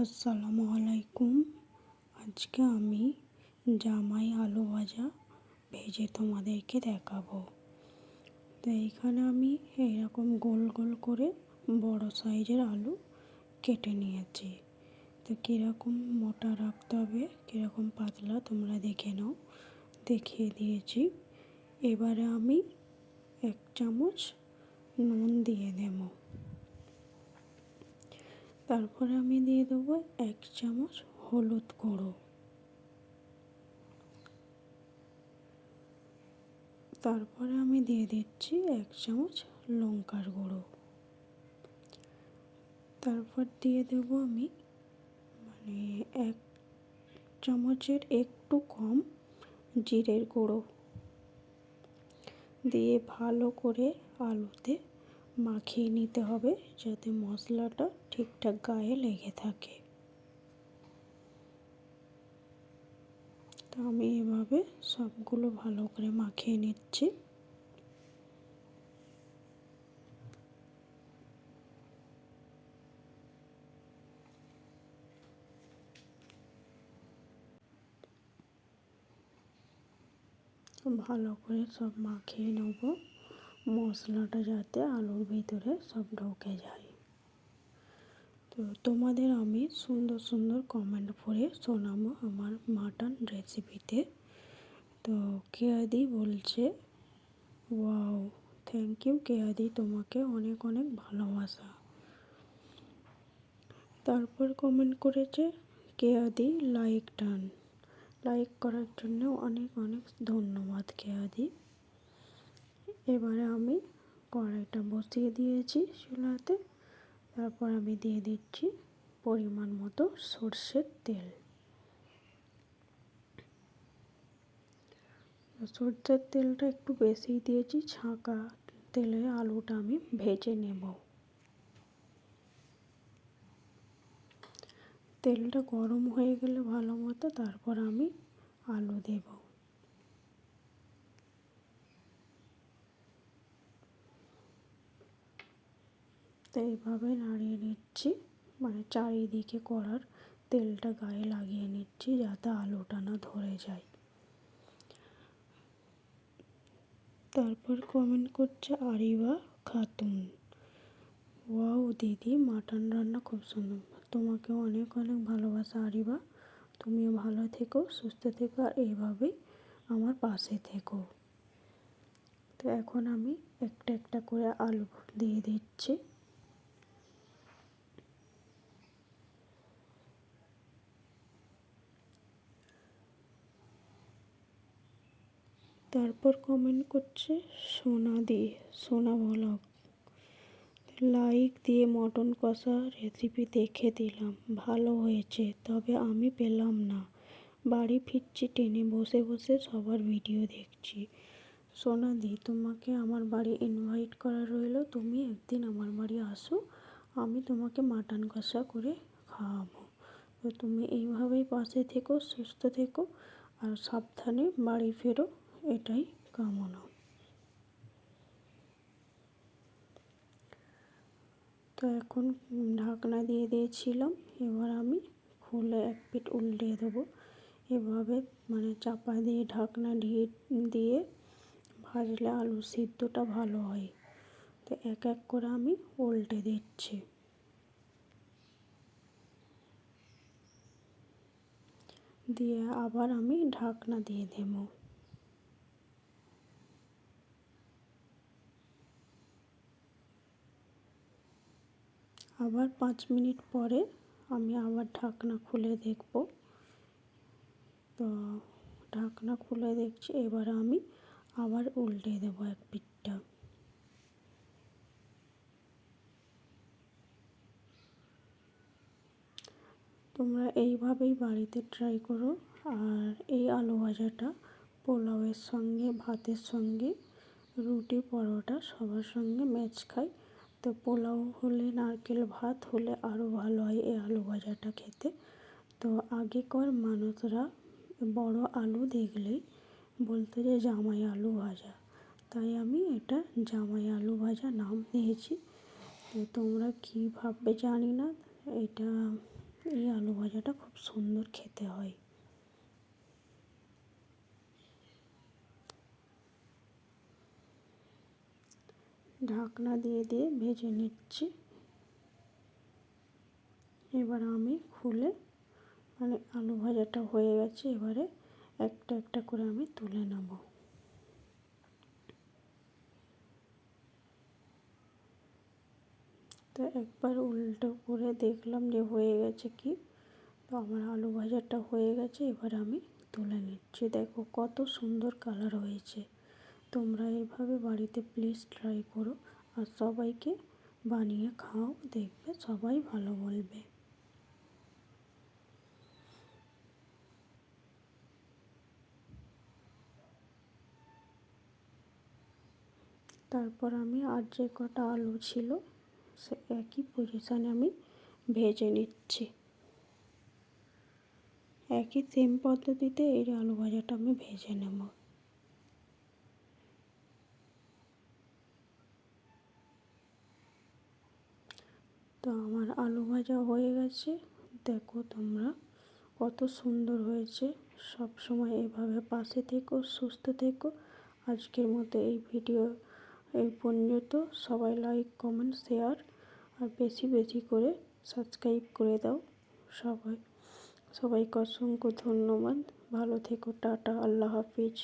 আসসালামু আলাইকুম। আজকে আমি জামাই আলু ভাজা ভেজে তোমাদেরকে দেখাবো। তো এইখানে আমি এইরকম গোল গোল করে বড় সাইজের আলু কেটে নিয়েছি। তো কীরকম মোটা রাখতে হবে, কীরকম পাতলা তোমরা দেখে নাও, দেখিয়ে দিয়েছি। এবারে আমি 1 চামচ নুন দিয়ে দেব। তারপরে আমি দিয়ে দেবো 1 চামচ হলুদ গুঁড়ো। তারপরে আমি দিয়ে দিচ্ছি 1 চামচ লঙ্কার গুঁড়ো। তারপর দিয়ে দেবো আমি 1 চামচের একটু কম জিরের গুঁড়ো দিয়ে ভালো করে আলুতে মাখিয়ে নিতে হবে, যাতে মশলাটা ঠিকঠাক গায়ে লেগে থাকে। তো আমি এভাবে সবগুলো ভালো করে মাখিয়ে নিচ্ছি। ভালো করে সব মাখিয়ে নেব, মশলাটা যাতে আলুর ভিতরে সব ঢুকে যায়। তো তোমাদের আমি সুন্দর সুন্দর কমেন্ট পড়ে শোনাবো আমার মাটন রেসিপিতে। তো কেয়াদি বলছে, ওয়াও, থ্যাংক ইউ কেয়াদি, তোমাকে অনেক অনেক ভালোবাসা। তারপর কমেন্ট করেছে কেয়াদি লাইক ডান। লাইক করার জন্য অনেক অনেক ধন্যবাদ কেয়াদি। এবারে আমি কড়াইটা বসিয়ে দিয়েছি চুলাতে। তারপর আমি দিয়ে দিচ্ছি পরিমাণ মতো সরষের তেল। সরষের তেলটা একটু বেশি দিয়েছি, ছাঁকা তেলে আলুটা আমি ভেজে নেব। তেলটা গরম হয়ে গেলে ভালো মতো তারপর আমি আলু দেব। তো এইভাবে নাড়িয়ে নিচ্ছি, চারিদিকে কড়ার তেলটা গায়ে লাগিয়ে নিচ্ছি যাতে আলুটা না ধরে যায়। তারপর কমেন্ট করছে আরিবা খাতুন, ওয়াও দিদি, মাটন রান্না খুব সুন্দর। তোমাকে অনেক অনেক ভালোবাসা আরিবা। তুমিও ভালো থেকো, সুস্থ থেকো, আর এইভাবেই আমার পাশে থেকো। তো এখন আমি একটা একটা করে আলু দিয়ে দিচ্ছি। তারপর কমেন্ট করছে সোনা ব্লগ, লাইক দিয়ে মটন কষা রেসিপি দেখে দিলাম, ভালো হয়েছে, তবে আমি পেলাম না, বাড়ি ফিরছি ট্রেনে বসে বসে সবার ভিডিও দেখছি। সোনাদি, তোমাকে আমার বাড়ি ইনভাইট করা রইল, তুমি একদিন আমার বাড়ি আসো, আমি তোমাকে মাটন কষা করে খাওয়াবো। তো তুমি এইভাবেই পাশে থেকো, সুস্থ থেকো, আর সাবধানে বাড়ি ফেরো, এটাই কামনা। তো এখন ঢাকনা দিয়ে দিয়েছিলাম, এবার আমি খুলে এক পিঠ উল্টে দেবো। এভাবে চাপা দিয়ে ঢাকনা দিয়ে ভাজলে আলু সিদ্ধটা ভালো হয়। তো এক এক করে আমি উল্টে দিচ্ছি। দিয়ে আবার আমি ঢাকনা দিয়ে দেব। আবার 5 মিনিট পরে আমি আবার ঢাকনা খুলে দেখব। তো ঢাকনা খুলে দেখছি, এবার আমি আবার উল্টে দেব এক পিঠটা। তোমরা এইভাবেই বাড়িতে ট্রাই করো। আর এই আলু ভাজাটা পোলাওয়ের সঙ্গে, ভাতের সঙ্গে, রুটি, পরোটা সবার সঙ্গে ম্যাচ খায়। তো পোলাও হলে, নারকেল ভাত হলে আরও ভালো হয় এই আলু ভাজাটা খেতে। তো আগেকার মানুষরা বড় আলু দেখলেই বলতো যে জামাই আলু ভাজা, তাই আমি এটা জামাই আলু ভাজা নাম দিয়েছি। তো তোমরা কী ভাববে জানি না, এটা এই আলু ভাজাটা খুব সুন্দর খেতে হয়। ঢাকনা দিয়ে দিয়ে ভেজে নিচ্ছি। এবার আমি খুলে আলু ভাজাটা হয়ে গেছে, এবারে একটা একটা করে আমি তুলে নেব। তো একবার উল্টো করে দেখলাম যে হয়ে গেছে কি, তো আমার আলু ভাজাটা হয়ে গেছে, এবার আমি তুলে নিচ্ছি। দেখো কত সুন্দর কালার হয়েছে। তোমরা এইভাবে বাড়িতে প্লিজ ট্রাই করো আর সবাইকে বানিয়ে খাও, দেখবে সবাই ভালো বলবে। তারপর আমি আর যে কটা আলু ছিল সে একই পজিশানে আমি ভেজে নিচ্ছি। একই সেম পদ্ধতিতে এই আলু ভাজাটা আমি ভেজে নেব। তো আমার আলু ভাজা হয়ে গেছে। দেখো তোমরা কত সুন্দর হয়েছে। সব সময় এভাবে পাশে থেকো, সুস্থ থেকো। আজকের মতো এই ভিডিও এই পর্যন্ত। সবাই লাইক, কমেন্ট, শেয়ার আর বেশি বেশি করে সাবস্ক্রাইব করে দাও। সবাইকে অসংখ্য ধন্যবাদ। ভালো থেকো। টাটা, আল্লাহ হাফিজ।